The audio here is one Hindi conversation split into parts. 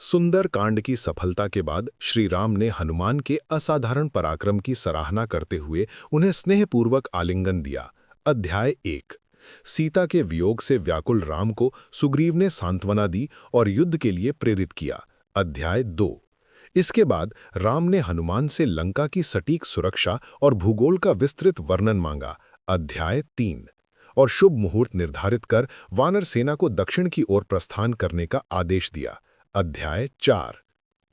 सुंदर कांड की सफलता के बाद श्री राम ने हनुमान के असाधारण पराक्रम की सराहना करते हुए उन्हें स्नेहपूर्वक आलिंगन दिया। अध्याय 1। सीता के वियोग से व्याकुल राम को सुग्रीव ने सांत्वना दी और युद्ध के लिए प्रेरित किया। अध्याय 2। इसके बाद राम ने हनुमान से लंका की सटीक सुरक्षा और भूगोल का विस्तृत वर्णन मांगा। अध्याय 3। और शुभ मुहूर्त निर्धारित कर वानर सेना को दक्षिण की ओर प्रस्थान करने का आदेश दिया। अध्याय 4।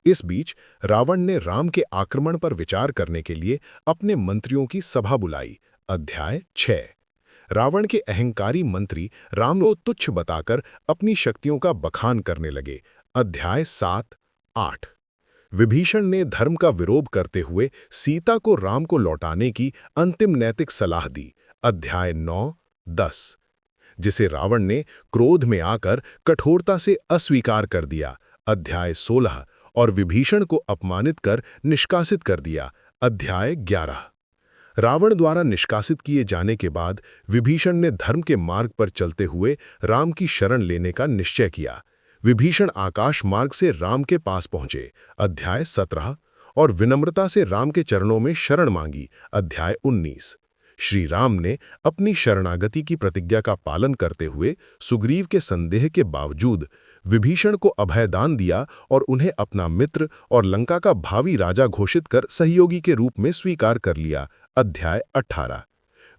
इस बीच रावण ने राम के आक्रमण पर विचार करने के लिए अपने मंत्रियों की सभा बुलाई। अध्याय 6। रावण के अहंकारी मंत्री राम को तुच्छ बताकर अपनी शक्तियों का बखान करने लगे। अध्याय 7, 8। विभीषण ने धर्म का विरोध करते हुए सीता को राम को लौटाने की अंतिम नैतिक सलाह दी। अध्याय 9, 10। जिसे रावण ने क्रोध में आकर कठोरता से अस्वीकार कर दिया। अध्याय 16। और विभीषण को अपमानित कर निष्कासित कर दिया। अध्याय 11। रावण द्वारा निष्कासित किए जाने के बाद विभीषण ने धर्म के मार्ग पर चलते हुए राम की शरण लेने का निश्चय किया। विभीषण आकाश मार्ग से राम के पास पहुंचे। अध्याय 17। और विनम्रता से राम के चरणों में शरण मांगी। अध्याय 19। श्री राम ने अपनी शरणागति की प्रतिज्ञा का पालन करते हुए सुग्रीव के संदेह के बावजूद विभीषण को अभयदान दिया और उन्हें अपना मित्र और लंका का भावी राजा घोषित कर सहयोगी के रूप में स्वीकार कर लिया। अध्याय 18।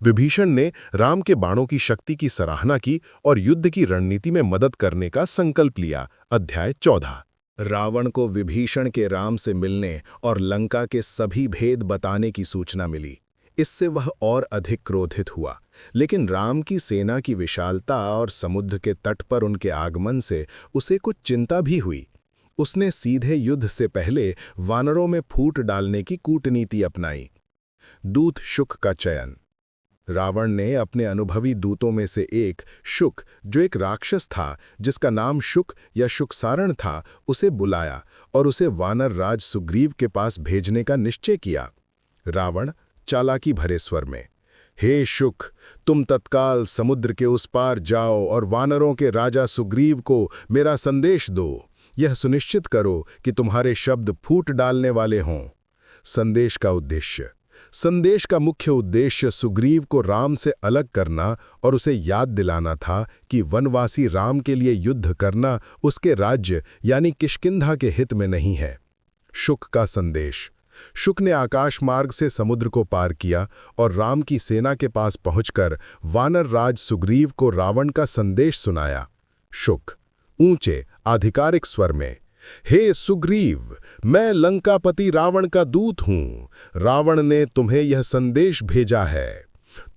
विभीषण ने राम के बाणों की शक्ति की सराहना की और युद्ध की रणनीति में मदद करने का संकल्प लिया। अध्याय 14। रावण को विभीषण के राम से मिलने और लंका के सभी भेद बताने की सूचना मिली। इससे वह और अधिक क्रोधित हुआ, लेकिन राम की सेना की विशालता और समुद्र के तट पर उनके आगमन से उसे कुछ चिंता भी हुई। उसने सीधे युद्ध से पहले वानरों में फूट डालने की कूटनीति अपनाई। दूत शुक का चयन। रावण ने अपने अनुभवी दूतों में से एक शुक, जो एक राक्षस था जिसका नाम शुक या शुकसारण था, उसे बुलाया और उसे वानर राज सुग्रीव के पास भेजने का निश्चय किया। रावण चालाकी भरे स्वर में, हे शुक, तुम तत्काल समुद्र के उस पार जाओ और वानरों के राजा सुग्रीव को मेरा संदेश दो। यह सुनिश्चित करो कि तुम्हारे शब्द फूट डालने वाले हों। संदेश का उद्देश्य। संदेश का मुख्य उद्देश्य सुग्रीव को राम से अलग करना और उसे याद दिलाना था कि वनवासी राम के लिए युद्ध करना उसके राज्य यानी किष्किंधा के हित में नहीं है। शुक का संदेश। शुक ने आकाश मार्ग से समुद्र को पार किया और राम की सेना के पास पहुंचकर वानर राज सुग्रीव को रावण का संदेश सुनाया। शुक ऊंचे आधिकारिक स्वर में, हे सुग्रीव, मैं लंकापति रावण का दूत हूं। रावण ने तुम्हें यह संदेश भेजा है।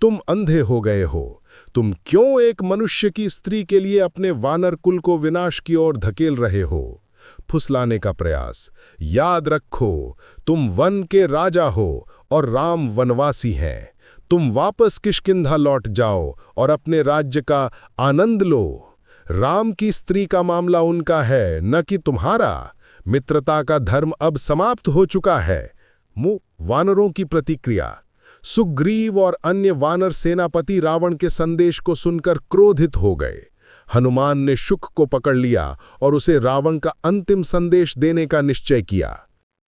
तुम अंधे हो गए हो। तुम क्यों एक मनुष्य की स्त्री के लिए अपने वानर कुल को विनाश की ओर धकेल रहे हो? फुसलाने का प्रयास। याद रखो, तुम वन के राजा हो और राम वनवासी हैं। तुम वापस किष्किंधा लौट जाओ और अपने राज्य का आनंद लो। राम की स्त्री का मामला उनका है, न कि तुम्हारा। मित्रता का धर्म अब समाप्त हो चुका है। वानरों की प्रतिक्रिया। सुग्रीव और अन्य वानर सेनापति रावण के संदेश को सुनकर क्रोधित हो गए। हनुमान ने शुक को पकड़ लिया और उसे रावण का अंतिम संदेश देने का निश्चय किया।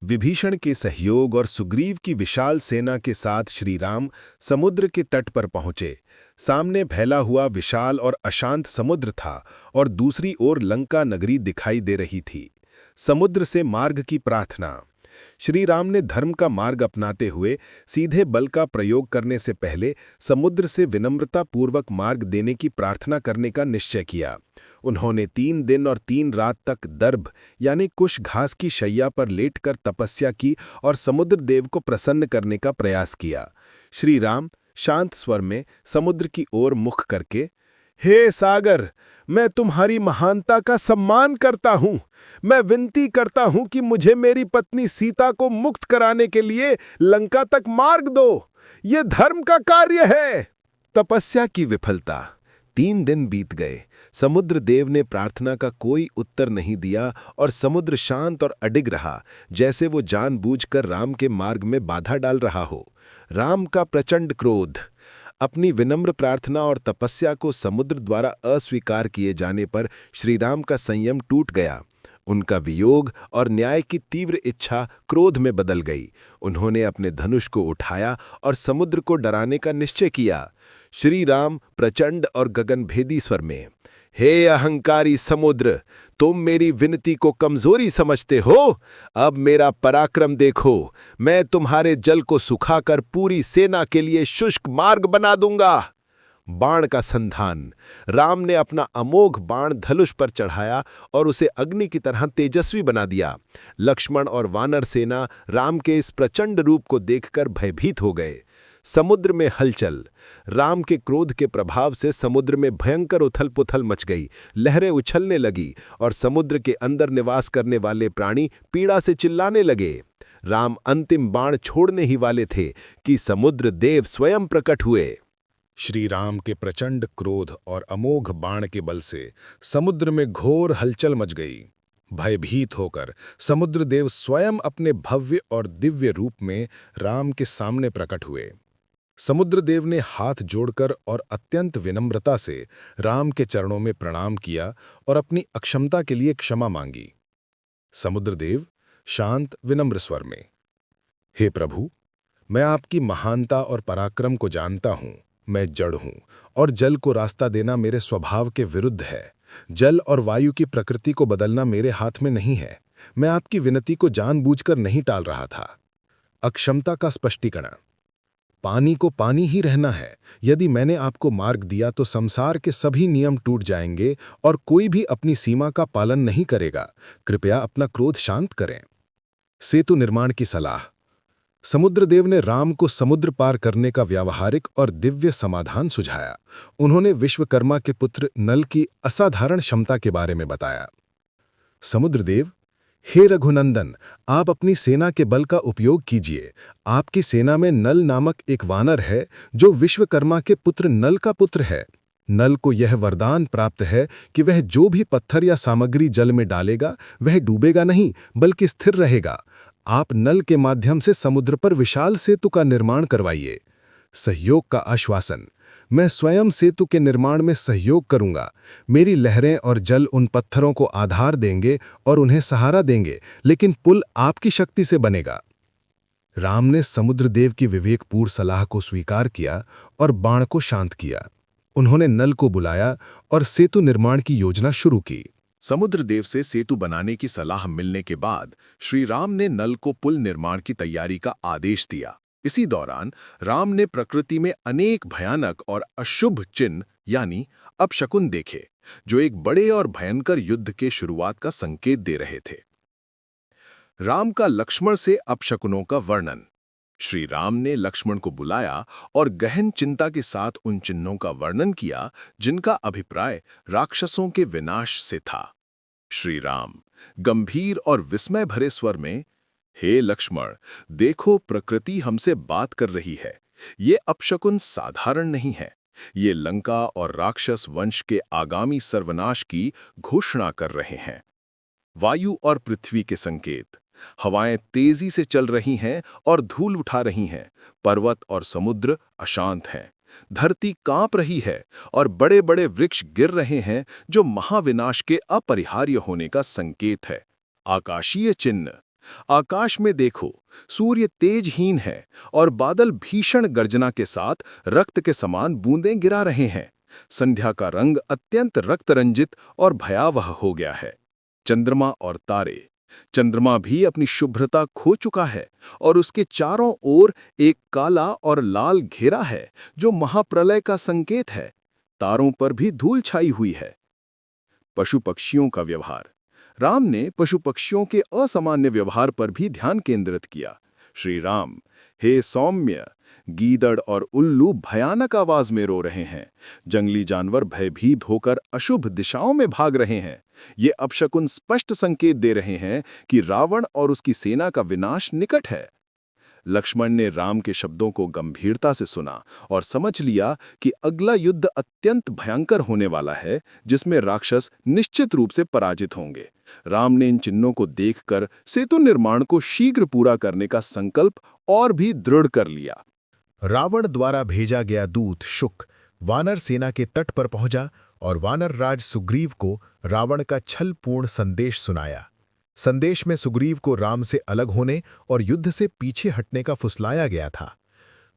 विभीषण के सहयोग और सुग्रीव की विशाल सेना के साथ श्री राम समुद्र के तट पर पहुंचे। सामने फैला हुआ विशाल और अशांत समुद्र था और दूसरी ओर लंका नगरी दिखाई दे रही थी। समुद्र से मार्ग की प्रार्थना। श्री राम ने धर्म का मार्ग अपनाते हुए सीधे बल का प्रयोग करने से पहले समुद्र से विनम्रतापूर्वक मार्ग देने की प्रार्थना करने का निश्चय किया। उन्होंने 3 दिन और 3 रात तक दर्भ यानी कुश घास की शैया पर लेटकर तपस्या की और समुद्र देव को प्रसन्न करने का प्रयास किया। श्री राम शांत स्वर में समुद्र की ओर मुख करके, हे सागर, मैं तुम्हारी महानता का सम्मान करता हूं। मैं विनती करता हूं कि मुझे मेरी पत्नी सीता को मुक्त कराने के लिए लंका तक मार्ग दो। यह धर्म का कार्य है। तपस्या की विफलता। 3 दिन बीत गए। समुद्र देव ने प्रार्थना का कोई उत्तर नहीं दिया और समुद्र शांत और अडिग रहा, जैसे वो जानबूझकर राम के मार्ग में बाधा डाल रहा हो। राम का प्रचंड क्रोध। अपनी विनम्र प्रार्थना और तपस्या को समुद्र द्वारा अस्वीकार किए जाने पर श्रीराम का संयम टूट गया। उनका वियोग और न्याय की तीव्र इच्छा क्रोध में बदल गई। उन्होंने अपने धनुष को उठाया और समुद्र को डराने का निश्चय किया। श्री राम प्रचंड और गगनभेदी स्वर में, हे अहंकारी समुद्र, तुम मेरी विनती को कमजोरी समझते हो? अब मेरा पराक्रम देखो। मैं तुम्हारे जल को सुखाकर पूरी सेना के लिए शुष्क मार्ग बना दूंगा। बाण का संधान। राम ने अपना अमोघ बाण धनुष पर चढ़ाया और उसे अग्नि की तरह तेजस्वी बना दिया। लक्ष्मण और वानर सेना राम के इस प्रचंड रूप को देखकर भयभीत हो गए। समुद्र में हलचल। राम के क्रोध के प्रभाव से समुद्र में भयंकर उथल-पुथल मच गई। लहरें उछलने लगी और समुद्र के अंदर निवास करने वाले प्राणी पीड़ा से चिल्लाने लगे। राम अंतिम बाण छोड़ने ही वाले थे कि समुद्र देव स्वयं प्रकट हुए। श्री राम के प्रचंड क्रोध और अमोघ बाण के बल से समुद्र में घोर हलचल मच गई। भयभीत होकर समुद्र देव स्वयं अपने भव्य और दिव्य रूप में राम के सामने प्रकट हुए। समुद्रदेव ने हाथ जोड़कर और अत्यंत विनम्रता से राम के चरणों में प्रणाम किया और अपनी अक्षमता के लिए क्षमा मांगी। समुद्रदेव शांत विनम्र स्वर में, हे प्रभु, मैं आपकी महानता और पराक्रम को जानता हूं। मैं जड़ हूं और जल को रास्ता देना मेरे स्वभाव के विरुद्ध है। जल और वायु की प्रकृति को बदलना मेरे हाथ में नहीं है। मैं आपकी विनती को जानबूझकर नहीं टाल रहा था। अक्षमता का स्पष्टीकरण। पानी को पानी ही रहना है। यदि मैंने आपको मार्ग दिया तो संसार के सभी नियम टूट जाएंगे और कोई भी अपनी सीमा का पालन नहीं करेगा। कृपया अपना क्रोध शांत करें। सेतु निर्माण की सलाह। समुद्रदेव ने राम को समुद्र पार करने का व्यावहारिक और दिव्य समाधान सुझाया। उन्होंने विश्वकर्मा के पुत्र नल की असाधारण क्षमता के बारे में बताया। समुद्रदेव, हे रघुनंदन, आप अपनी सेना के बल का उपयोग कीजिए। आपकी सेना में नल नामक एक वानर है जो विश्वकर्मा के पुत्र नल का पुत्र है। नल को यह वरदान प्राप्त है कि वह जो भी पत्थर या सामग्री जल में डालेगा वह डूबेगा नहीं बल्कि स्थिर रहेगा। आप नल के माध्यम से समुद्र पर विशाल सेतु का निर्माण करवाइए। सहयोग का आश्वासन। मैं स्वयं सेतु के निर्माण में सहयोग करूंगा। मेरी लहरें और जल उन पत्थरों को आधार देंगे और उन्हें सहारा देंगे, लेकिन पुल आपकी शक्ति से बनेगा। राम ने समुद्रदेव की विवेकपूर्ण सलाह को स्वीकार किया और बाण को शांत किया। उन्होंने नल को बुलाया और सेतु निर्माण की योजना शुरू की। समुद्रदेव से सेतु बनाने की सलाह मिलने के बाद श्री राम ने नल को पुल निर्माण की तैयारी का आदेश दिया। इसी दौरान राम ने प्रकृति में अनेक भयानक और अशुभ चिन्ह यानी अपशकुन देखे, जो एक बड़े और भयंकर युद्ध के शुरुआत का संकेत दे रहे थे। राम का लक्ष्मण से अपशकुनों का वर्णन। श्री राम ने लक्ष्मण को बुलाया और गहन चिंता के साथ उन चिन्हों का वर्णन किया जिनका अभिप्राय राक्षसों के विनाश से था। श्री राम गंभीर और विस्मय भरे स्वर में, हे लक्ष्मण, देखो प्रकृति हमसे बात कर रही है। ये अपशकुन साधारण नहीं है। ये लंका और राक्षस वंश के आगामी सर्वनाश की घोषणा कर रहे हैं। वायु और पृथ्वी के संकेत। हवाएं तेजी से चल रही हैं और धूल उठा रही हैं। पर्वत और समुद्र अशांत हैं। धरती कांप रही है और बड़े बड़े वृक्ष गिर रहे हैं, जो महाविनाश के अपरिहार्य होने का संकेत है। आकाशीय चिन्ह। आकाश में देखो, सूर्य तेजहीन है और बादल भीषण गर्जना के साथ रक्त के समान बूंदें गिरा रहे हैं। संध्या का रंग अत्यंत रक्तरंजित और भयावह हो गया है। चंद्रमा और तारे। चंद्रमा भी अपनी शुभ्रता खो चुका है और उसके चारों ओर एक काला और लाल घेरा है, जो महाप्रलय का संकेत है। तारों पर भी धूल छाई हुई है। पशु पक्षियों का व्यवहार। राम ने पशु पक्षियों के असामान्य व्यवहार पर भी ध्यान केंद्रित किया। श्री राम, हे सौम्य, गीदड़ और उल्लू भयानक आवाज में रो रहे हैं। जंगली जानवर भयभीत होकर अशुभ दिशाओं में भाग रहे हैं। ये अपशकुन स्पष्ट संकेत दे रहे हैं कि रावण और उसकी सेना का विनाश निकट है। लक्ष्मण ने राम के शब्दों को गंभीरता से सुना और समझ लिया कि अगला युद्ध अत्यंत भयंकर होने वाला है, जिसमें राक्षस निश्चित रूप से पराजित होंगे। राम ने इन चिन्हों को देखकर सेतु निर्माण को शीघ्र पूरा करने का संकल्प और भी दृढ़ कर लिया। रावण द्वारा भेजा गया दूत शुक वानर सेना के तट पर पहुंचा और वानर राज सुग्रीव को रावण का छलपूर्ण संदेश सुनाया। संदेश में सुग्रीव को राम से अलग होने और युद्ध से पीछे हटने का फुसलाया गया था।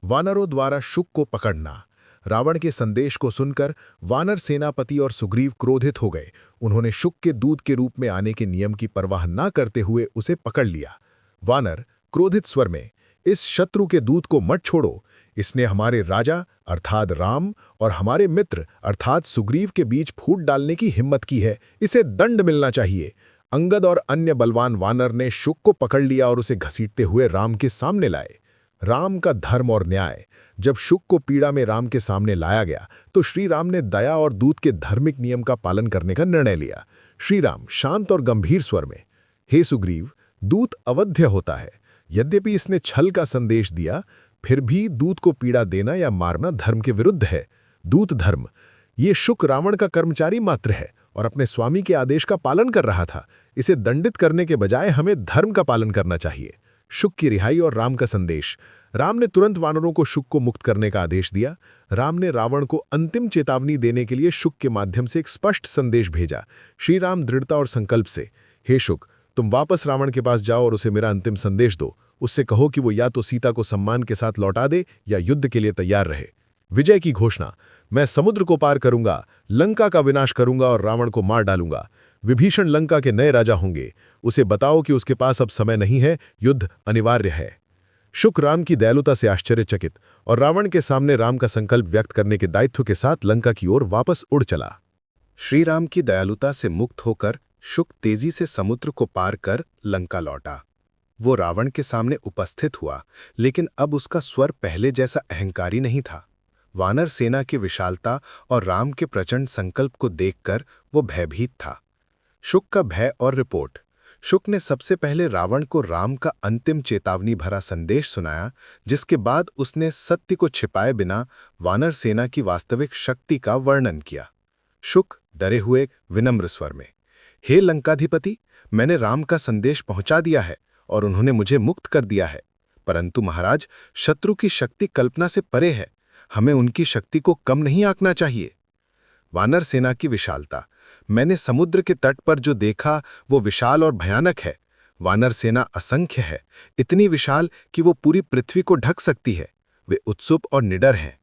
वानरों द्वारा शुक को पकड़ना। रावण के संदेश को सुनकर वानर सेनापति और सुग्रीव क्रोधित हो गए। उन्होंने शुक के दूत के रूप में आने के नियम की परवाह न करते हुए उसे पकड़ लिया। वानर क्रोधित स्वर में, इस शत्रु के दूत को मत छोड़ो। इसने हमारे राजा अर्थात राम और हमारे मित्र अर्थात सुग्रीव के बीच फूट डालने की हिम्मत की है। इसे दंड मिलना चाहिए। अंगद और अन्य बलवान वानर ने शुक को पकड़ लिया और उसे घसीटते हुए राम के सामने लाए। राम का धर्म और न्याय। जब शुक को पीड़ा में राम के सामने लाया गया तो श्री राम ने दया और दूत के धार्मिक नियम का पालन करने का निर्णय लिया। श्री राम शांत और गंभीर स्वर में, हे सुग्रीव, दूत अवध्य होता है। यद्यपि इसने छल का संदेश दिया, फिर भी दूत को पीड़ा देना या मारना धर्म के विरुद्ध है। दूत धर्म। ये शुक रावण का कर्मचारी मात्र है और अपने स्वामी के आदेश का पालन कर रहा था। इसे दंडित करने के बजाय हमें धर्म का पालन करना चाहिए। शुक की रिहाई और राम का संदेश। राम ने तुरंत वानरों को शुक को मुक्त करने का आदेश दिया। राम ने रावण को अंतिम चेतावनी देने के लिए शुक के माध्यम से एक स्पष्ट संदेश भेजा। श्री राम दृढ़ता और संकल्प से, हे शुक, तुम वापस रावण के पास जाओ और उसे मेरा अंतिम संदेश दो। उससे कहो कि वो या तो सीता को सम्मान के साथ लौटा दे या युद्ध के लिए तैयार रहे। विजय की घोषणा। मैं समुद्र को पार करूंगा, लंका का विनाश करूंगा और रावण को मार डालूंगा। विभीषण लंका के नए राजा होंगे। उसे बताओ कि उसके पास अब समय नहीं है, युद्ध अनिवार्य है। शुक राम की दयालुता से आश्चर्यचकित और रावण के सामने राम का संकल्प व्यक्त करने के दायित्व के साथ लंका की ओर वापस उड़ चला। श्री राम की दयालुता से मुक्त होकर शुक तेजी से समुद्र को पार कर लंका लौटा। वो रावण के सामने उपस्थित हुआ, लेकिन अब उसका स्वर पहले जैसा अहंकारी नहीं था। वानर सेना की विशालता और राम के प्रचंड संकल्प को देखकर वो भयभीत था। शुक का भय और रिपोर्ट। शुक ने सबसे पहले रावण को राम का अंतिम चेतावनी भरा संदेश सुनाया, जिसके बाद उसने सत्य को छिपाए बिना वानर सेना की वास्तविक शक्ति का वर्णन किया। शुक डरे हुए विनम्र स्वर में, हे लंकाधिपति, मैंने राम का संदेश पहुंचा दिया है और उन्होंने मुझे मुक्त कर दिया है। परंतु महाराज, शत्रु की शक्ति कल्पना से परे है। हमें उनकी शक्ति को कम नहीं आंकना चाहिए। वानर सेना की विशालता। मैंने समुद्र के तट पर जो देखा वो विशाल और भयानक है। वानर सेना असंख्य है, इतनी विशाल कि वो पूरी पृथ्वी को ढक सकती है। वे उत्सुक और निडर हैं।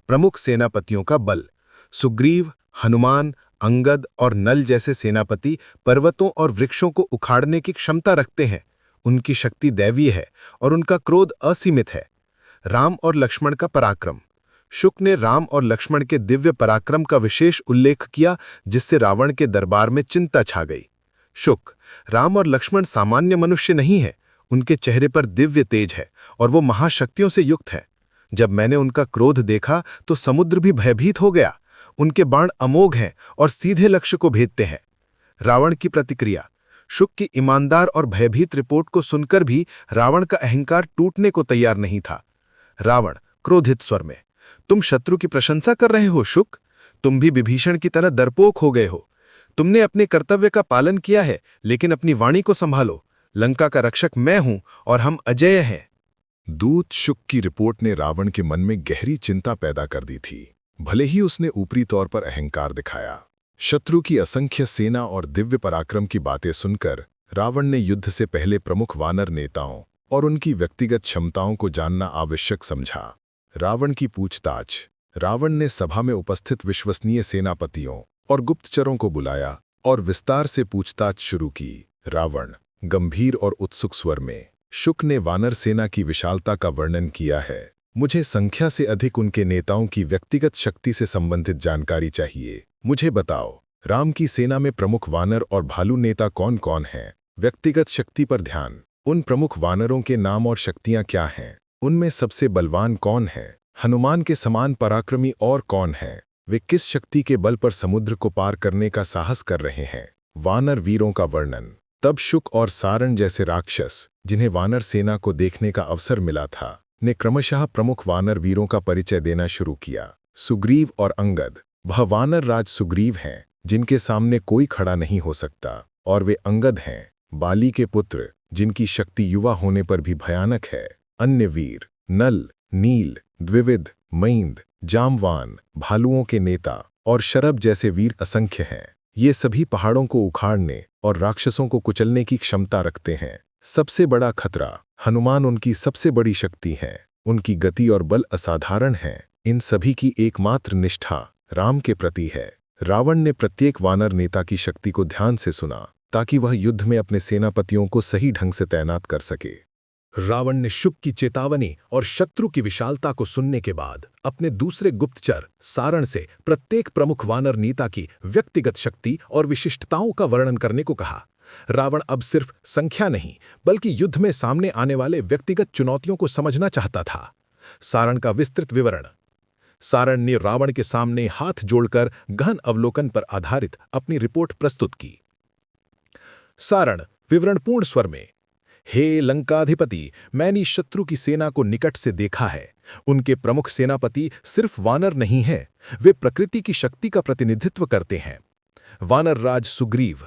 प्रमुख सेनापतियों का बल। सुग्रीव, हनुमान, अंगद और नल जैसे सेनापति पर्वतों और वृक्षों को उखाड़ने की क्षमता रखते हैं। उनकी शक्ति दैवीय है और उनका क्रोध असीमित है। राम और लक्ष्मण का पराक्रम। शुक ने राम और लक्ष्मण के दिव्य पराक्रम का विशेष उल्लेख किया, जिससे रावण के दरबार में चिंता छा गई। शुक, राम और लक्ष्मण सामान्य मनुष्य नहीं है। उनके चेहरे पर दिव्य तेज है और वो महाशक्तियों से युक्त है। जब मैंने उनका क्रोध देखा तो समुद्र भी भयभीत हो गया। उनके बाण अमोघ हैं और सीधे लक्ष्य को भेदते हैं। रावण की प्रतिक्रिया। शुक की ईमानदार और भयभीत रिपोर्ट को सुनकर भी रावण का अहंकार टूटने को तैयार नहीं था। रावण क्रोधित स्वर में, तुम शत्रु की प्रशंसा कर रहे हो शुक? तुम भी विभीषण की तरह डरपोक हो गए हो। तुमने अपने कर्तव्य का पालन किया है, लेकिन अपनी वाणी को संभालो। लंका का रक्षक मैं हूं और हम अजेय हैं। दूत शुक की रिपोर्ट ने रावण के मन में गहरी चिंता पैदा कर दी थी। भले ही उसने ऊपरी तौर पर अहंकार दिखाया, शत्रु की असंख्य सेना और दिव्य पराक्रम की बातें सुनकर रावण ने युद्ध से पहले प्रमुख वानर नेताओं और उनकी व्यक्तिगत क्षमताओं को जानना आवश्यक समझा। रावण की पूछताछ। रावण ने सभा में उपस्थित विश्वसनीय सेनापतियों और गुप्तचरों को बुलाया और विस्तार से पूछताछ शुरू की। रावण गंभीर और उत्सुक स्वर में, शुक ने वानर सेना की विशालता का वर्णन किया है। मुझे संख्या से अधिक उनके नेताओं की व्यक्तिगत शक्ति से संबंधित जानकारी चाहिए। मुझे बताओ, राम की सेना में प्रमुख वानर और भालू नेता कौन कौन हैं? व्यक्तिगत शक्ति पर ध्यान। उन प्रमुख वानरों के नाम और शक्तियां क्या हैं? उनमें सबसे बलवान कौन है? हनुमान के समान पराक्रमी और कौन है? वे किस शक्ति के बल पर समुद्र को पार करने का साहस कर रहे हैं? वानर वीरों का वर्णन। तब शुक और सारण जैसे राक्षस, जिन्हें वानर सेना को देखने का अवसर मिला था, ने क्रमशः प्रमुख वानर वीरों का परिचय देना शुरू किया। सुग्रीव और अंगद। वह वानर राज सुग्रीव हैं, जिनके सामने कोई खड़ा नहीं हो सकता, और वे अंगद हैं, बाली के पुत्र, जिनकी शक्ति युवा होने पर भी भयानक है। अन्य वीर नल, नील, द्विविद, मैंद, जामवान, भालुओं के नेता और शरभ जैसे वीर असंख्य हैं। ये सभी पहाड़ों को उखाड़ने और राक्षसों को कुचलने की क्षमता रखते हैं। सबसे बड़ा खतरा हनुमान उनकी सबसे बड़ी शक्ति है। उनकी गति और बल असाधारण है। इन सभी की एकमात्र निष्ठा राम के प्रति है। रावण ने प्रत्येक वानर नेता की शक्ति को ध्यान से सुना ताकि वह युद्ध में अपने सेनापतियों को सही ढंग से तैनात कर सके। रावण ने शुक की चेतावनी और शत्रु की विशालता को सुनने के बाद अपने दूसरे गुप्तचर सारण से प्रत्येक प्रमुख वानर नेता की व्यक्तिगत शक्ति और विशिष्टताओं का वर्णन करने को कहा। रावण अब सिर्फ संख्या नहीं बल्कि युद्ध में सामने आने वाले व्यक्तिगत चुनौतियों को समझना चाहता था। सारण का विस्तृत विवरण। सारण ने रावण के सामने हाथ जोड़कर गहन अवलोकन पर आधारित अपनी रिपोर्ट प्रस्तुत की। सारण विवरणपूर्ण स्वर में। हे लंकाधिपति, मैंने शत्रु की सेना को निकट से देखा है। उनके प्रमुख सेनापति सिर्फ वानर नहीं हैं, वे प्रकृति की शक्ति का प्रतिनिधित्व करते हैं। वानर राज सुग्रीव,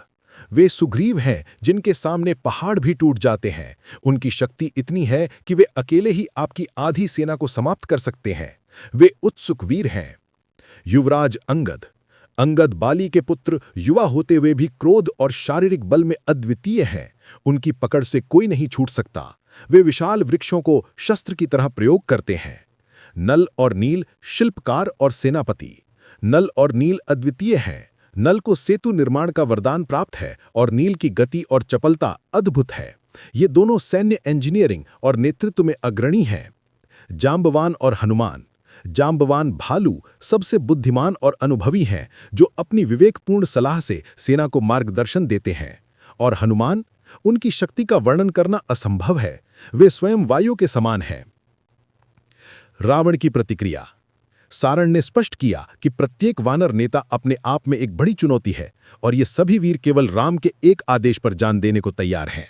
वे सुग्रीव हैं जिनके सामने पहाड़ भी टूट जाते हैं। उनकी शक्ति इतनी है कि वे अकेले ही आपकी आधी सेना को समाप्त कर सकते हैं। वे उत्सुक वीर हैं। युवराज अंगद, अंगद बाली के पुत्र युवा होते हुए भी क्रोध और शारीरिक बल में अद्वितीय हैं। उनकी पकड़ से कोई नहीं छूट सकता। वे विशाल वृक्षों को शस्त्र की तरह प्रयोग करते हैं। नल और नील शिल्पकार और सेनापति, नल और नील अद्वितीय हैं। नल को सेतु निर्माण का वरदान प्राप्त है और नील की गति और चपलता अद्भुत है। ये दोनों सैन्य इंजीनियरिंग और नेतृत्व में अग्रणी हैं। जांबवान और हनुमान, जांबवान भालू सबसे बुद्धिमान और अनुभवी हैं जो अपनी विवेकपूर्ण सलाह से सेना को मार्गदर्शन देते हैं। और हनुमान, उनकी शक्ति का वर्णन करना असंभव है। वे स्वयं वायु के समान हैं। रावण की प्रतिक्रिया। सारण ने स्पष्ट किया कि प्रत्येक वानर नेता अपने आप में एक बड़ी चुनौती है और ये सभी वीर केवल राम के एक आदेश पर जान देने को तैयार हैं।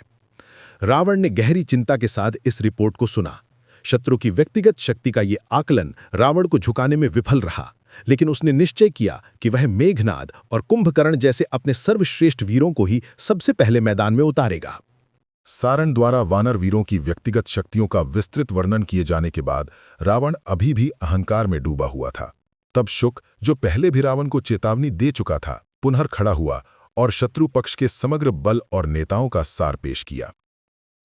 रावण ने गहरी चिंता के साथ इस रिपोर्ट को सुना। शत्रु की व्यक्तिगत शक्ति का ये आकलन रावण को झुकाने में विफल रहा, लेकिन उसने निश्चय किया कि वह मेघनाद और कुंभकर्ण जैसे अपने सर्वश्रेष्ठ वीरों को ही सबसे पहले मैदान में उतारेगा। सारण द्वारा वानर वीरों की व्यक्तिगत शक्तियों का विस्तृत वर्णन किए जाने के बाद रावण अभी भी अहंकार में डूबा हुआ था। तब शुक, जो पहले भी रावण को चेतावनी दे चुका था, पुनः खड़ा हुआ और शत्रु पक्ष के समग्र बल और नेताओं का सार पेश किया।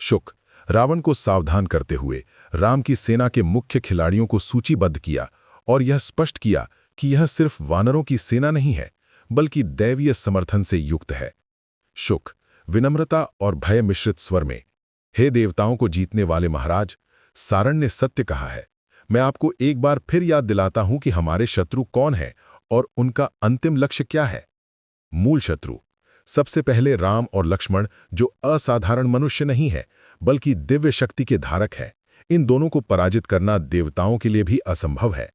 शुक, रावण को सावधान करते हुए राम की सेना के मुख्य खिलाड़ियों को सूचीबद्ध किया और यह स्पष्ट किया कि यह सिर्फ वानरों की सेना नहीं है बल्कि दैवीय समर्थन से युक्त है। शुक, विनम्रता और भय मिश्रित स्वर में, हे देवताओं को जीतने वाले महाराज, सारण ने सत्य कहा है। मैं आपको एक बार फिर याद दिलाता हूं कि हमारे शत्रु कौन हैं और उनका अंतिम लक्ष्य क्या है। मूल शत्रु सबसे पहले राम और लक्ष्मण, जो असाधारण मनुष्य नहीं है बल्कि दिव्य शक्ति के धारक है। इन दोनों को पराजित करना देवताओं के लिए भी असंभव है।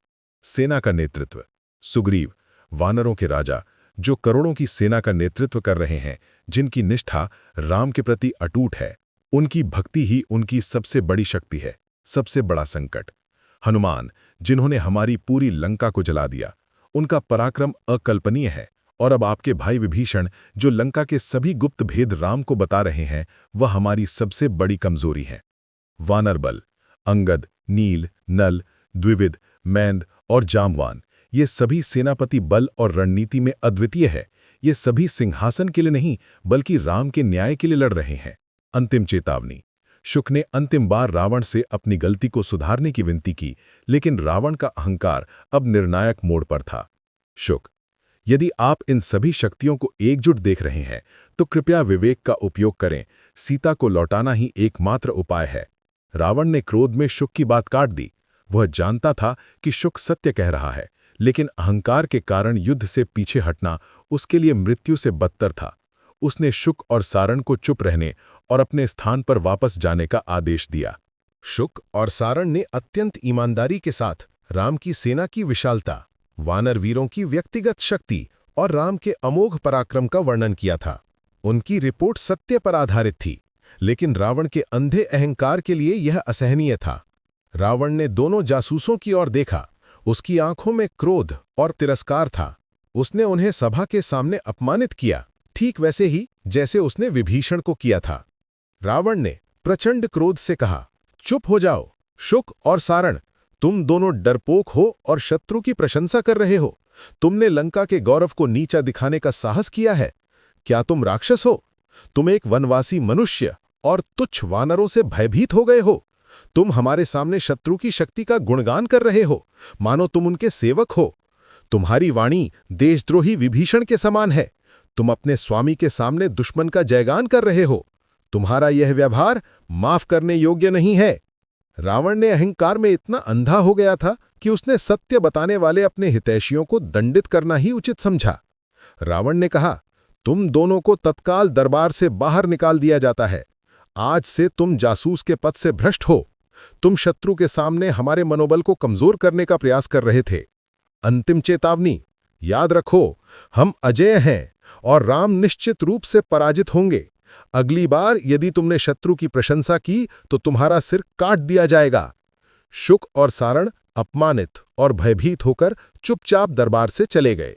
सेना का नेतृत्व सुग्रीव, वानरों के राजा, जो करोड़ों की सेना का नेतृत्व कर रहे हैं, जिनकी निष्ठा राम के प्रति अटूट है। उनकी भक्ति ही उनकी सबसे बड़ी शक्ति है, सबसे बड़ा संकट। हनुमान, जिन्होंने हमारी पूरी लंका को जला दिया, उनका पराक्रम अकल्पनीय है। और अब आपके भाई विभीषण, जो लंका के सभी गुप्त भेद राम को बता रहे हैं, वह हमारी सबसे बड़ी कमजोरी है। वानर बल अंगद, नील, नल, द्विविद, मैंद और जामवान, ये सभी सेनापति बल और रणनीति में अद्वितीय है। ये सभी सिंहासन के लिए नहीं बल्कि राम के न्याय के लिए लड़ रहे हैं। अंतिम चेतावनी। शुक ने अंतिम बार रावण से अपनी गलती को सुधारने की विनती की, लेकिन रावण का अहंकार अब निर्णायक मोड़ पर था। शुक, यदि आप इन सभी शक्तियों को एकजुट देख रहे हैं तो कृपया विवेक का उपयोग करें। सीता को लौटाना ही एकमात्र उपाय है। रावण ने क्रोध में शुक की बात काट दी। वह जानता था कि शुक सत्य कह रहा है, लेकिन अहंकार के कारण युद्ध से पीछे हटना उसके लिए मृत्यु से बदतर था। उसने शुक और सारण को चुप रहने और अपने स्थान पर वापस जाने का आदेश दिया। शुक और सारण ने अत्यंत ईमानदारी के साथ राम की सेना की विशालता, वानर वीरों की व्यक्तिगत शक्ति और राम के अमोघ पराक्रम का वर्णन किया था। उनकी रिपोर्ट सत्य पर आधारित थी, लेकिन रावण के अंधे अहंकार के लिए यह असहनीय था। रावण ने दोनों जासूसों की ओर देखा। उसकी आंखों में क्रोध और तिरस्कार था। उसने उन्हें सभा के सामने अपमानित किया, ठीक वैसे ही जैसे उसने विभीषण को किया था। रावण ने प्रचंड क्रोध से कहा, चुप हो जाओ। शुक और सारण, तुम दोनों डरपोक हो और शत्रु की प्रशंसा कर रहे हो। तुमने लंका के गौरव को नीचा दिखाने का साहस किया है। क्या तुम राक्षस हो तुम एक वनवासी मनुष्य और तुच्छ वानरों से भयभीत हो गए हो। तुम हमारे सामने शत्रु की शक्ति का गुणगान कर रहे हो, मानो तुम उनके सेवक हो। तुम्हारी वाणी देशद्रोही विभीषण के समान है। तुम अपने स्वामी के सामने दुश्मन का जयगान कर रहे हो। तुम्हारा यह व्यवहार माफ करने योग्य नहीं है। रावण ने अहंकार में इतना अंधा हो गया था कि उसने सत्य बताने वाले अपने हितैषियों को दंडित करना ही उचित समझा। रावण ने कहा, तुम दोनों को तत्काल दरबार से बाहर निकाल दिया जाता है। आज से तुम जासूस के पद से भ्रष्ट हो। तुम शत्रु के सामने हमारे मनोबल को कमजोर करने का प्रयास कर रहे थे। अंतिम चेतावनी, याद रखो, हम अजेय हैं और राम निश्चित रूप से पराजित होंगे। अगली बार यदि तुमने शत्रु की प्रशंसा की तो तुम्हारा सिर काट दिया जाएगा। शुक और सारण अपमानित और भयभीत होकर चुपचाप दरबार से चले गए।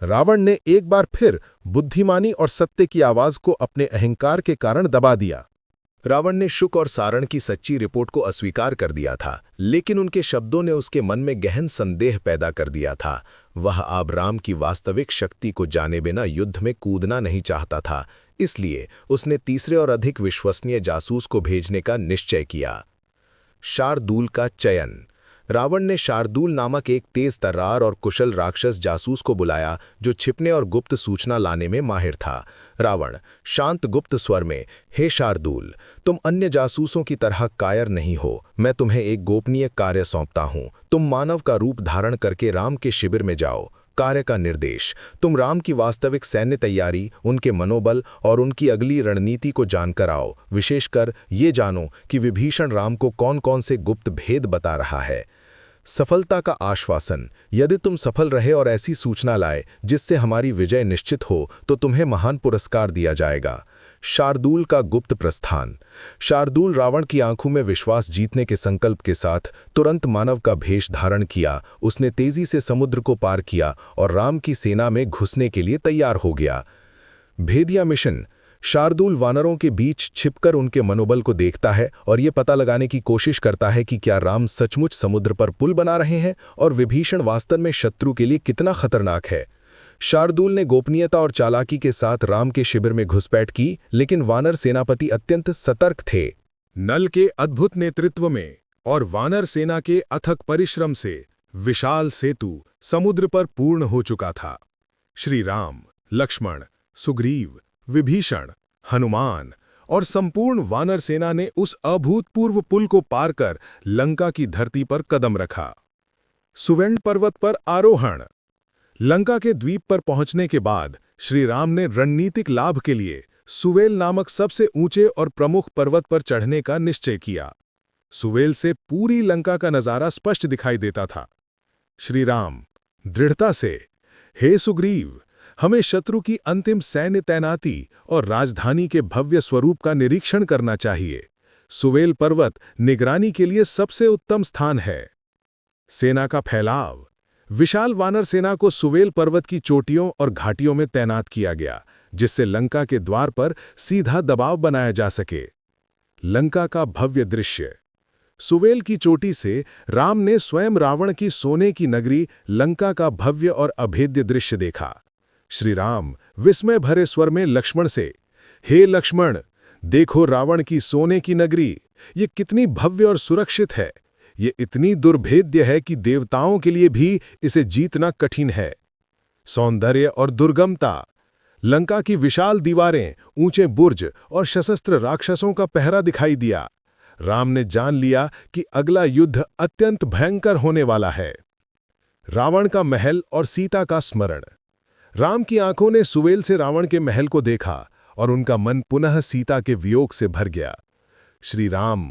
रावण ने एक बार फिर बुद्धिमानी और सत्य की आवाज को अपने अहंकार के कारण दबा दिया। रावण ने शुक और सारण की सच्ची रिपोर्ट को अस्वीकार कर दिया था, लेकिन उनके शब्दों ने उसके मन में गहन संदेह पैदा कर दिया था। वह अब राम की वास्तविक शक्ति को जाने बिना युद्ध में कूदना नहीं चाहता था, इसलिए उसने तीसरे और अधिक विश्वसनीय जासूस को भेजने का निश्चय किया। शार्दूल का चयन। रावण ने शार्दूल नामक एक तेज तर्रार और कुशल राक्षस जासूस को बुलाया, जो छिपने और गुप्त सूचना लाने में माहिर था। रावण शांत गुप्त स्वर में, हे शार्दूल, तुम अन्य जासूसों की तरह कायर नहीं हो। मैं तुम्हें एक गोपनीय कार्य सौंपता हूँ। तुम मानव का रूप धारण करके राम के शिविर में जाओ। कार्य का निर्देश, तुम राम की वास्तविक सैन्य तैयारी, उनके मनोबल और उनकी अगली रणनीति को जानकर आओ। विशेषकर ये जानो कि विभीषण राम को कौन कौन से गुप्त भेद बता रहा है। सफलता का आश्वासन, यदि तुम सफल रहे और ऐसी सूचना लाए जिससे हमारी विजय निश्चित हो तो तुम्हें महान पुरस्कार दिया जाएगा। शार्दूल का गुप्त प्रस्थान। शार्दूल रावण की आंखों में विश्वास जीतने के संकल्प के साथ तुरंत मानव का भेष धारण किया। उसने तेजी से समुद्र को पार किया और राम की सेना में घुसने के लिए तैयार हो गया। भेदिया मिशन। शार्दूल वानरों के बीच छिपकर उनके मनोबल को देखता है और ये पता लगाने की कोशिश करता है कि क्या राम सचमुच समुद्र पर पुल बना रहे हैं और विभीषण वास्तव में शत्रु के लिए कितना खतरनाक है। शार्दूल ने गोपनीयता और चालाकी के साथ राम के शिविर में घुसपैठ की, लेकिन वानर सेनापति अत्यंत सतर्क थे। नल के अद्भुत नेतृत्व में और वानर सेना के अथक परिश्रम से विशाल सेतु समुद्र पर पूर्ण हो चुका था। श्री राम, लक्ष्मण, सुग्रीव, विभीषण, हनुमान और संपूर्ण वानर सेना ने उस अभूतपूर्व पुल को पार कर लंका की धरती पर कदम रखा। सुवर्ण पर्वत पर आरोहण। लंका के द्वीप पर पहुंचने के बाद श्री राम ने रणनीतिक लाभ के लिए सुवेल नामक सबसे ऊंचे और प्रमुख पर्वत पर चढ़ने का निश्चय किया। सुवेल से पूरी लंका का नजारा स्पष्ट दिखाई देता था। श्री राम दृढ़ता से, हे सुग्रीव, हमें शत्रु की अंतिम सैन्य तैनाती और राजधानी के भव्य स्वरूप का निरीक्षण करना चाहिए। सुवेल पर्वत निगरानी के लिए सबसे उत्तम स्थान है। सेना का फैलाव। विशाल वानर सेना को सुवेल पर्वत की चोटियों और घाटियों में तैनात किया गया, जिससे लंका के द्वार पर सीधा दबाव बनाया जा सके। लंका का भव्य दृश्य। सुवेल की चोटी से राम ने स्वयं रावण की सोने की नगरी लंका का भव्य और अभेद्य दृश्य देखा। श्री राम विस्मय भरे स्वर में लक्ष्मण से, हे लक्ष्मण, देखो रावण की सोने की नगरी, ये कितनी भव्य और सुरक्षित है। ये इतनी दुर्भेद्य है कि देवताओं के लिए भी इसे जीतना कठिन है। सौंदर्य और दुर्गमता। लंका की विशाल दीवारें, ऊंचे बुर्ज और सशस्त्र राक्षसों का पहरा दिखाई दिया। राम ने जान लिया कि अगला युद्ध अत्यंत भयंकर होने वाला है। रावण का महल और सीता का स्मरण। राम की आंखों ने सुवेल से रावण के महल को देखा और उनका मन पुनः सीता के वियोग से भर गया। श्री राम,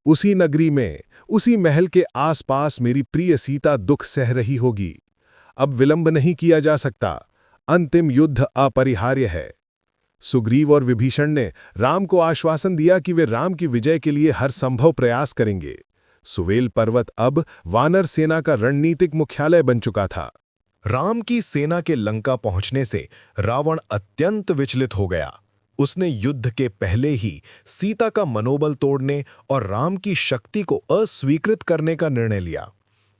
उसी नगरी में, उसी महल के आसपास मेरी प्रिय सीता दुख सह रही होगी। अब विलंब नहीं किया जा सकता। अंतिम युद्ध अपरिहार्य है। सुग्रीव और विभीषण ने राम को आश्वासन दिया कि वे राम की विजय के लिए हर संभव प्रयास करेंगे। सुवेल पर्वत अब वानर सेना का रणनीतिक मुख्यालय बन चुका था। राम की सेना के लंका पहुंचने से रावण अत्यंत विचलित हो गया। उसने युद्ध के पहले ही सीता का मनोबल तोड़ने और राम की शक्ति को अस्वीकृत करने का निर्णय लिया।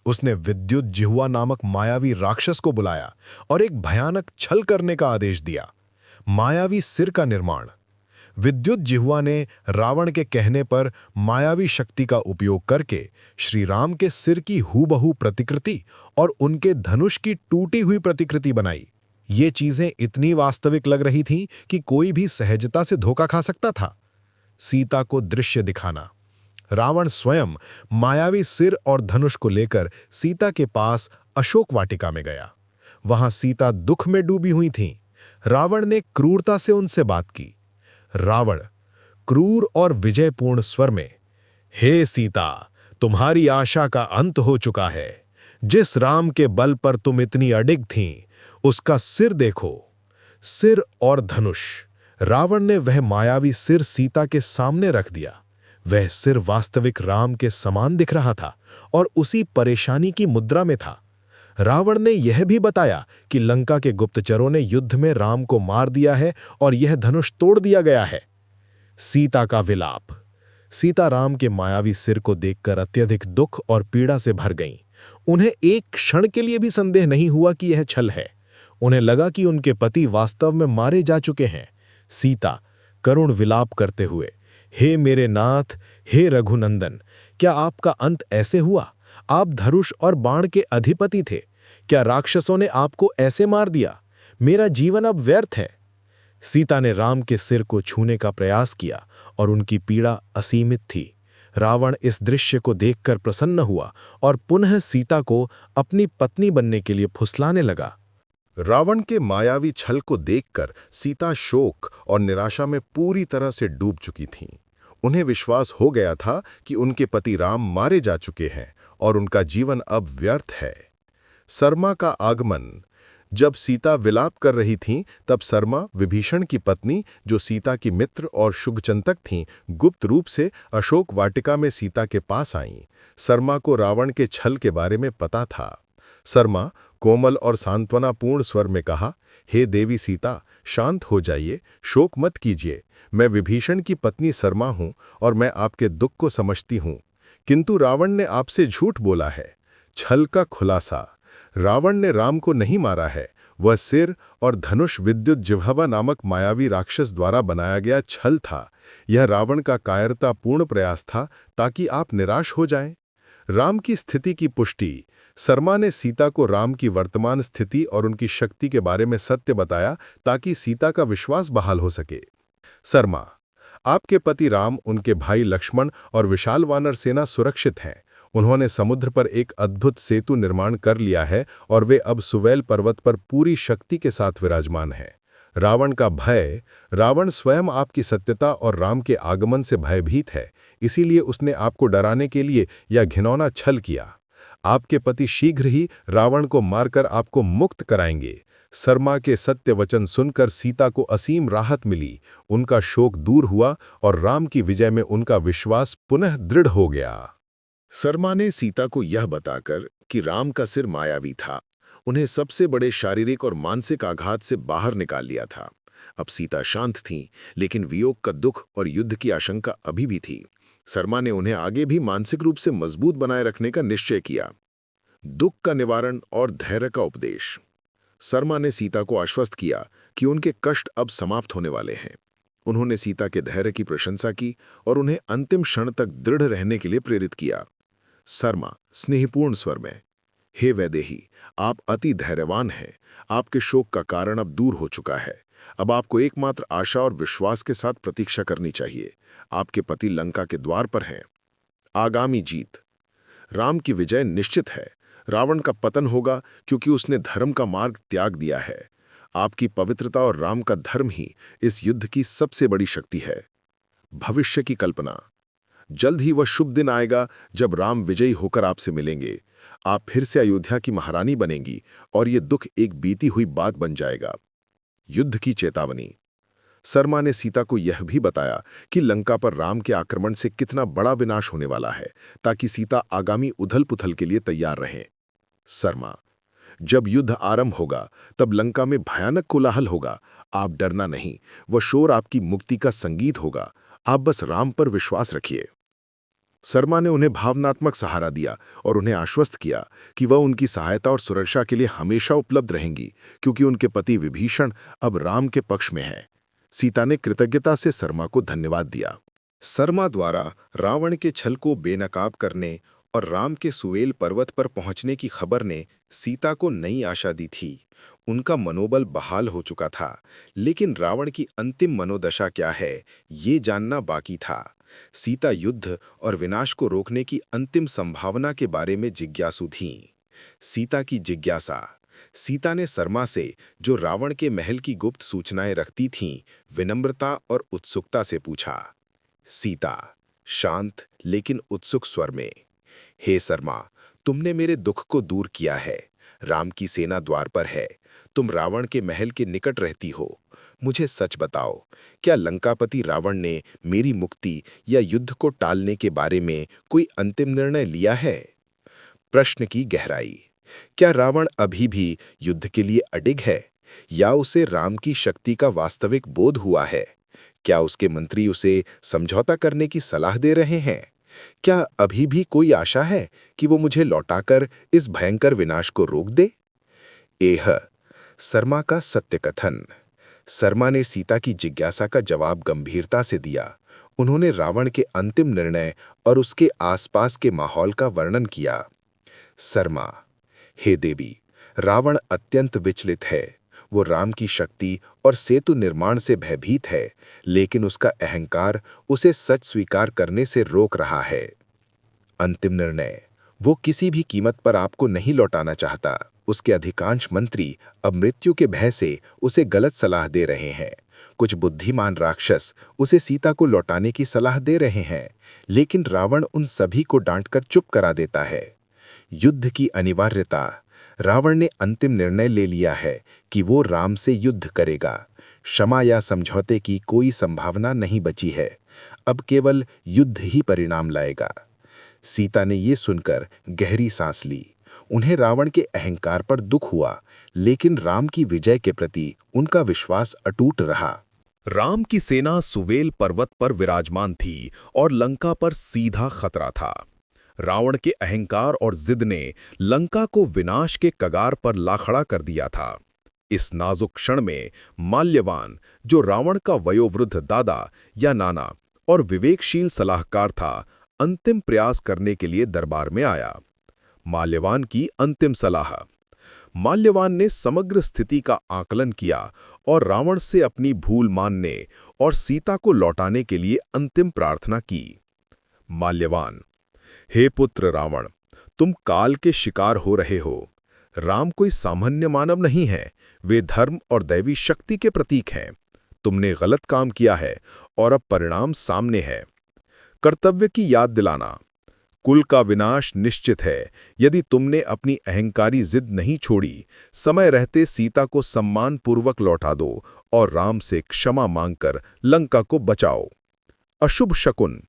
उसने विद्युत जिह्वा नामक मायावी राक्षस को बुलाया और एक भयानक छल करने का आदेश दिया। मायावी सिर का निर्माण। विद्युत जिह्वा ने रावण के कहने पर मायावी शक्ति का उपयोग करके श्री राम के सिर की हूबहू प्रतिकृति और उनके धनुष की टूटी हुई प्रतिकृति बनाई। ये चीजें इतनी वास्तविक लग रही थीं कि कोई भी सहजता से धोखा खा सकता था। सीता को दृश्य दिखाना। रावण स्वयं मायावी सिर और धनुष को लेकर सीता के पास अशोक वाटिका में गया। वहां सीता दुख में डूबी हुई थीं। रावण ने क्रूरता से उनसे बात की। रावण क्रूर और विजयपूर्ण स्वर में, हे सीता, तुम्हारी आशा का अंत हो चुका है। जिस राम के बल पर तुम इतनी अडिग थीं, उसका सिर देखो। सिर और धनुष। रावण ने वह मायावी सिर सीता के सामने रख दिया। वह सिर वास्तविक राम के समान दिख रहा था और उसी परेशानी की मुद्रा में था। रावण ने यह भी बताया कि लंका के गुप्तचरों ने युद्ध में राम को मार दिया है और यह धनुष तोड़ दिया गया है। सीता का विलाप। सीता राम के मायावी सिर को देखकर अत्यधिक दुख और पीड़ा से भर गईं। उन्हें एक क्षण के लिए भी संदेह नहीं हुआ कि यह छल है। उन्हें लगा कि उनके पति वास्तव में मारे जा चुके हैं। सीता करुण विलाप करते हुए, हे मेरे नाथ, हे रघुनंदन, क्या आपका अंत ऐसे हुआ? आप धनुष और बाण के अधिपति थे। क्या राक्षसों ने आपको ऐसे मार दिया? मेरा जीवन अब व्यर्थ है। सीता ने राम के सिर को छूने का प्रयास किया और उनकी पीड़ा असीमित थी। रावण इस दृश्य को देखकर प्रसन्न हुआ और पुनः सीता को अपनी पत्नी बनने के लिए फुसलाने लगा। रावण के मायावी छल को देखकर सीता शोक और निराशा में पूरी तरह से डूब चुकी थीं। उन्हें विश्वास हो गया था कि उनके पति राम मारे जा चुके हैं और उनका जीवन अब व्यर्थ है। सरमा का आगमन। जब सीता विलाप कर रही थीं, तब सरमा, विभीषण की पत्नी, जो सीता की मित्र और शुभचिंतक थीं, गुप्त रूप से अशोक वाटिका में सीता के पास आईं। सरमा को रावण के छल के बारे में पता था। सरमा कोमल और सांत्वनापूर्ण स्वर में कहा, हे देवी सीता, शांत हो जाइए, शोक मत कीजिए। मैं विभीषण की पत्नी सरमा हूं और मैं आपके दुख को समझती हूं। किंतु रावण ने आपसे झूठ बोला है। छल का खुलासा। रावण ने राम को नहीं मारा है। वह सिर और धनुष विद्युत जिह्वा नामक मायावी राक्षस द्वारा बनाया गया छल था। यह रावण का कायरतापूर्ण प्रयास था ताकि आप निराश हो जाएं। राम की स्थिति की पुष्टि। सरमा ने सीता को राम की वर्तमान स्थिति और उनकी शक्ति के बारे में सत्य बताया ताकि सीता का विश्वास बहाल हो सके। सरमा, आपके पति राम, उनके भाई लक्ष्मण और विशाल वानर सेना सुरक्षित हैं। उन्होंने समुद्र पर एक अद्भुत सेतु निर्माण कर लिया है और वे अब सुवैल पर्वत पर पूरी शक्ति के साथ विराजमान हैं। रावण का भय। रावण स्वयं आपकी सत्यता और राम के आगमन से भयभीत है, इसीलिए उसने आपको डराने के लिए यह घिनौना छल किया। आपके पति शीघ्र ही रावण को मारकर आपको मुक्त कराएंगे। सरमा के सत्य वचन सुनकर सीता को असीम राहत मिली। उनका शोक दूर हुआ और राम की विजय में उनका विश्वास पुनः दृढ़ हो गया। सरमा ने सीता को यह बताकर कि राम का सिर मायावी था, उन्हें सबसे बड़े शारीरिक और मानसिक आघात से बाहर निकाल लिया था। अब सीता शांत थीं, लेकिन वियोग का दुख और युद्ध की आशंका अभी भी थी। सरमा ने उन्हें आगे भी मानसिक रूप से मजबूत बनाए रखने का निश्चय किया। दुख का निवारण और धैर्य का उपदेश। सरमा ने सीता को आश्वस्त किया कि उनके कष्ट अब समाप्त होने वाले हैं। उन्होंने सीता के धैर्य की प्रशंसा की और उन्हें अंतिम क्षण तक दृढ़ रहने के लिए प्रेरित किया। सरमा स्नेहपूर्ण स्वर में, हे वैदेही, आप अति धैर्यवान हैं। आपके शोक का कारण अब दूर हो चुका है। अब आपको एकमात्र आशा और विश्वास के साथ प्रतीक्षा करनी चाहिए। आपके पति लंका के द्वार पर हैं। आगामी जीत। राम की विजय निश्चित है। रावण का पतन होगा क्योंकि उसने धर्म का मार्ग त्याग दिया है। आपकी पवित्रता और राम का धर्म ही इस युद्ध की सबसे बड़ी शक्ति है। भविष्य की कल्पना। जल्द ही वह शुभ दिन आएगा जब राम विजयी होकर आपसे मिलेंगे। आप फिर से अयोध्या की महारानी बनेंगी और ये दुख एक बीती हुई बात बन जाएगा। युद्ध की चेतावनी। सरमा ने सीता को यह भी बताया कि लंका पर राम के आक्रमण से कितना बड़ा विनाश होने वाला है, ताकि सीता आगामी उथल-पुथल के लिए तैयार रहें। सरमा, जब युद्ध आरंभ होगा तब लंका में भयानक कोलाहल होगा। आप डरना नहीं, वह शोर आपकी मुक्ति का संगीत होगा। आप बस राम पर विश्वास रखिए। सरमा ने उन्हें भावनात्मक सहारा दिया और उन्हें आश्वस्त किया कि वह उनकी सहायता और सुरक्षा के लिए हमेशा उपलब्ध रहेंगी, क्योंकि उनके पति विभीषण अब राम के पक्ष में हैं। सीता ने कृतज्ञता से शर्मा को धन्यवाद दिया। शर्मा द्वारा रावण के छल को बेनकाब करने और राम के सुवेल पर्वत पर पहुंचने की खबर ने सीता को नई आशा दी थी। उनका मनोबल बहाल हो चुका था, लेकिन रावण की अंतिम मनोदशा क्या है, ये जानना बाकी था। सीता युद्ध और विनाश को रोकने की अंतिम संभावना के बारे में जिज्ञासु थीं। सीता की जिज्ञासा। सीता ने शर्मा से, जो रावण के महल की गुप्त सूचनाएं रखती थीं, विनम्रता और उत्सुकता से पूछा। सीता शांत लेकिन उत्सुक स्वर में, हे शर्मा, तुमने मेरे दुख को दूर किया है। राम की सेना द्वार पर है। तुम रावण के महल के निकट रहती हो। मुझे सच बताओ, क्या लंकापति रावण ने मेरी मुक्ति या युद्ध को टालने के बारे में कोई अंतिम निर्णय लिया है? प्रश्न की गहराई। क्या रावण अभी भी युद्ध के लिए अडिग है, या उसे राम की शक्ति का वास्तविक बोध हुआ है? क्या उसके मंत्री उसे समझौता करने की सलाह दे रहे हैं? क्या अभी भी कोई आशा है कि वो मुझे लौटाकर इस भयंकर विनाश को रोक दे? शर्मा का सत्य कथन। शर्मा ने सीता की जिज्ञासा का जवाब गंभीरता से दिया। उन्होंने रावण के अंतिम निर्णय और उसके आसपास के माहौल का वर्णन किया। शर्मा, हे देवी, रावण अत्यंत विचलित है। वो राम की शक्ति और सेतु निर्माण से भयभीत है, लेकिन उसका अहंकार उसे सच स्वीकार करने से रोक रहा है। अंतिम निर्णय। वो किसी भी कीमत पर आपको नहीं लौटाना चाहता। उसके अधिकांश मंत्री अब मृत्यु के भय से उसे गलत सलाह दे रहे हैं। कुछ बुद्धिमान राक्षस उसे सीता को लौटाने की सलाह दे रहे हैं, लेकिन रावण उन सभी को डांटकर चुप करा देता है। युद्ध की अनिवार्यता। रावण ने अंतिम निर्णय ले लिया है कि वो राम से युद्ध करेगा। क्षमा या समझौते की कोई संभावना नहीं बची है। अब केवल युद्ध ही परिणाम लाएगा। सीता ने ये सुनकर गहरी सांस ली। उन्हें रावण के अहंकार पर दुख हुआ, लेकिन राम की विजय के प्रति उनका विश्वास अटूट रहा। राम की सेना सुवेल पर्वत पर विराजमान थी और लंका पर सीधा खतरा था। रावण के अहंकार और जिद ने लंका को विनाश के कगार पर ला खड़ा कर दिया था। इस नाजुक क्षण में माल्यवान, जो रावण का वयोवृद्ध दादा या नाना और विवेकशील सलाहकार था, अंतिम प्रयास करने के लिए दरबार में आया। माल्यवान की अंतिम सलाह। माल्यवान ने समग्र स्थिति का आकलन किया और रावण से अपनी भूल मानने और सीता को लौटाने के लिए अंतिम प्रार्थना की। माल्यवान, हे पुत्र रावण, तुम काल के शिकार हो रहे हो। राम कोई सामान्य मानव नहीं है, वे धर्म और दैवी शक्ति के प्रतीक हैं। तुमने गलत काम किया है और अब परिणाम सामने है। कर्तव्य की याद दिलाना। कुल का विनाश निश्चित है यदि तुमने अपनी अहंकारी जिद नहीं छोड़ी। समय रहते सीता को सम्मानपूर्वक लौटा दो और राम से क्षमा मांगकर लंका को बचाओ। अशुभ शकुन।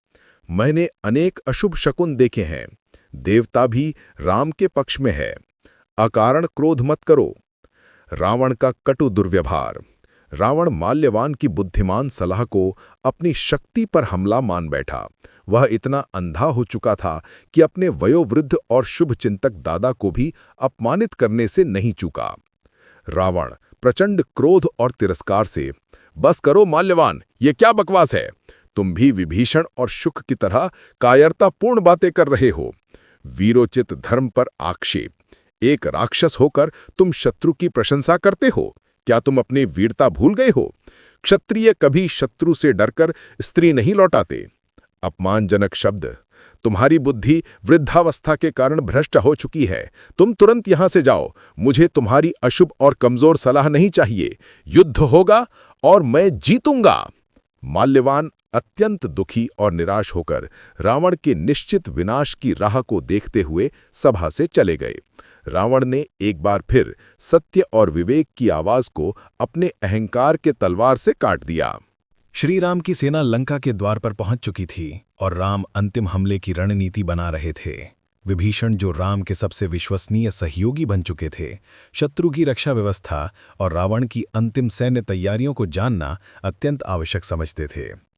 मैंने अनेक अशुभ शकुन देखे हैं। देवता भी राम के पक्ष में है। अकारण क्रोध मत करो। रावण का कटु दुर्व्यवहार। रावण माल्यवान की बुद्धिमान सलाह को अपनी शक्ति पर हमला मान बैठा। वह इतना अंधा हो चुका था कि अपने वयोवृद्ध और शुभचिंतक दादा को भी अपमानित करने से नहीं चूका। रावण प्रचंड क्रोध और तिरस्कार से, बस करो माल्यवान, ये क्या बकवास है? तुम भी विभीषण और शुक की तरह कायरतापूर्ण बातें कर रहे हो। वीरोचित धर्म पर आक्षेप। एक राक्षस होकर तुम शत्रु की प्रशंसा करते हो। क्या तुम अपनी वीरता भूल गए हो? क्षत्रिय कभी शत्रु से डरकर स्त्री नहीं लौटाते। अपमानजनक शब्द। तुम्हारी बुद्धि वृद्धावस्था के कारण भ्रष्ट हो चुकी है। तुम तुरंत यहां से जाओ। मुझे तुम्हारी अशुभ और कमजोर सलाह नहीं चाहिए। युद्ध होगा और मैं जीतूंगा। माल्यवान अत्यंत दुखी और निराश होकर रावण के निश्चित विनाश की राह को देखते हुए सभा से चले गए। रावण ने एक बार फिर सत्य और विवेक की आवाज को अपने अहंकार के तलवार से काट दिया। श्री राम की सेना लंका के द्वार पर पहुंच चुकी थी और राम अंतिम हमले की रणनीति बना रहे थे। विभीषण, जो राम के सबसे विश्वसनीय सहयोगी बन चुके थे, शत्रु की रक्षा व्यवस्था और रावण की अंतिम सैन्य तैयारियों को जानना अत्यंत आवश्यक समझते थे।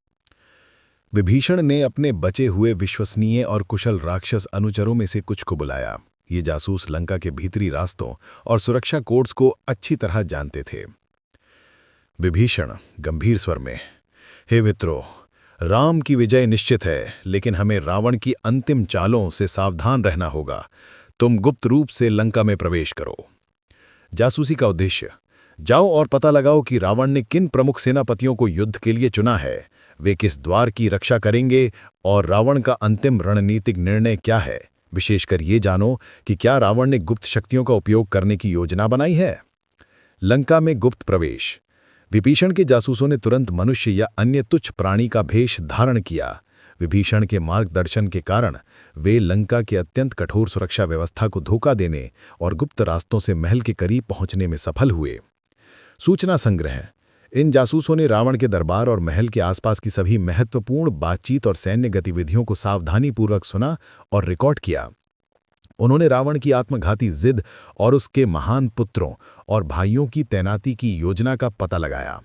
विभीषण ने अपने बचे हुए विश्वसनीय और कुशल राक्षस अनुचरों में से कुछ को बुलाया। ये जासूस लंका के भीतरी रास्तों और सुरक्षा कोड्स को अच्छी तरह जानते थे। विभीषण गंभीर स्वर में, हे मित्रों, राम की विजय निश्चित है, लेकिन हमें रावण की अंतिम चालों से सावधान रहना होगा। तुम गुप्त रूप से लंका में प्रवेश करो। जासूसी का उद्देश्य, जाओ और पता लगाओ कि रावण ने किन प्रमुख सेनापतियों को युद्ध के लिए चुना है, वे किस द्वार की रक्षा करेंगे और रावण का अंतिम रणनीतिक निर्णय क्या है। विशेषकर ये जानो कि क्या रावण ने गुप्त शक्तियों का उपयोग करने की योजना बनाई है। लंका में गुप्त प्रवेश। विभीषण के जासूसों ने तुरंत मनुष्य या अन्य तुच्छ प्राणी का भेष धारण किया। विभीषण के मार्गदर्शन के कारण वे लंका के अत्यंत कठोर सुरक्षा व्यवस्था को धोखा देने और गुप्त रास्तों से महल के करीब पहुंचने में सफल हुए। सूचना संग्रह। इन जासूसों ने रावण के दरबार और महल के आसपास की सभी महत्वपूर्ण बातचीत और सैन्य गतिविधियों को सावधानीपूर्वक सुना और रिकॉर्ड किया। उन्होंने रावण की आत्मघाती जिद और उसके महान पुत्रों और भाइयों की तैनाती की योजना का पता लगाया।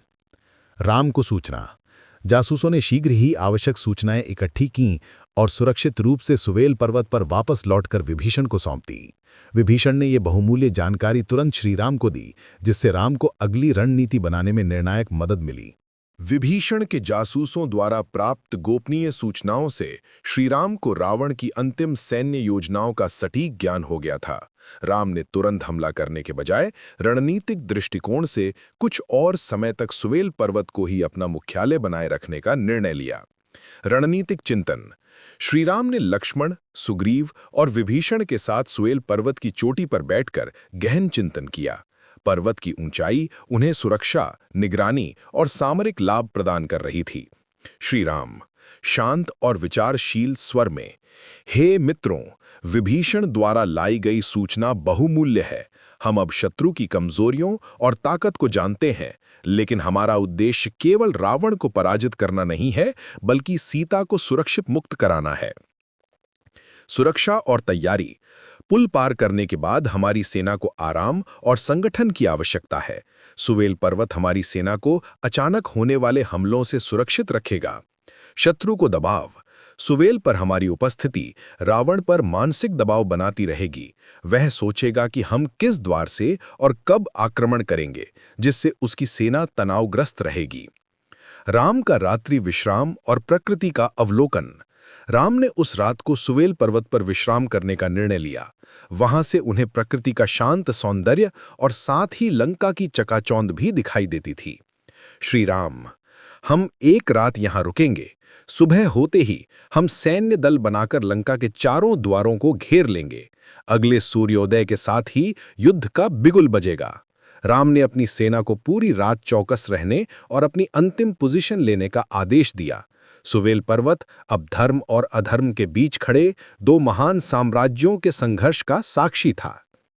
राम को सूचना। जासूसों ने शीघ्र ही आवश्यक सूचनाएं इकट्ठी कीं और सुरक्षित रूप से सुवेल पर्वत पर वापस लौटकर विभीषण को सौंप दी। विभीषण ने ये बहुमूल्य जानकारी तुरंत श्रीराम को दी, जिससे राम को अगली रणनीति बनाने में निर्णायक मदद मिली। विभीषण के जासूसों द्वारा प्राप्त गोपनीय सूचनाओं से श्रीराम को रावण की अंतिम सैन्य योजनाओं का सटीक ज्ञान हो गया था। राम ने तुरंत हमला करने के बजाय रणनीतिक दृष्टिकोण से कुछ और समय तक सुवेल पर्वत को ही अपना मुख्यालय बनाए रखने का निर्णय लिया। रणनीतिक चिंतन। श्रीराम ने लक्ष्मण, सुग्रीव और विभीषण के साथ सुवेल पर्वत की चोटी पर बैठकर गहन चिंतन किया। पर्वत की ऊंचाई उन्हें सुरक्षा, निगरानी और सामरिक लाभ प्रदान कर रही थी। श्रीराम शांत और विचारशील स्वर में, हे मित्रों, विभीषण द्वारा लाई गई सूचना बहुमूल्य है। हम अब शत्रु की कमजोरियों और ताकत को जानते हैं, लेकिन हमारा उद्देश्य केवल रावण को पराजित करना नहीं है, बल्कि सीता को सुरक्षित मुक्त कराना है। सुरक्षा और तैयारी। पुल पार करने के बाद हमारी सेना को आराम और संगठन की आवश्यकता है। सुवेल पर्वत हमारी सेना को अचानक होने वाले हमलों से सुरक्षित रखेगा। शत्रु को दबाव। सुवेल पर हमारी उपस्थिति रावण पर मानसिक दबाव बनाती रहेगी। वह सोचेगा कि हम किस द्वार से और कब आक्रमण करेंगे, जिससे उसकी सेना तनावग्रस्त रहेगी। राम का रात्रि विश्राम और प्रकृति का अवलोकन। राम ने उस रात को सुवेल पर्वत पर विश्राम करने का निर्णय लिया। वहां से उन्हें प्रकृति का शांत सौंदर्य और साथ ही लंका की चकाचौंध भी दिखाई देती थी। श्री राम, हम एक रात यहां रुकेंगे। सुबह होते ही हम सैन्य दल बनाकर लंका के चारों द्वारों को घेर लेंगे। अगले सूर्योदय के साथ ही युद्ध का बिगुल बजेगा। राम ने अपनी सेना को पूरी रात चौकस रहने और अपनी अंतिम पोजीशन लेने का आदेश दिया। सुवेल पर्वत अब धर्म और अधर्म के बीच खड़े दो महान साम्राज्यों के संघर्ष का साक्षी था।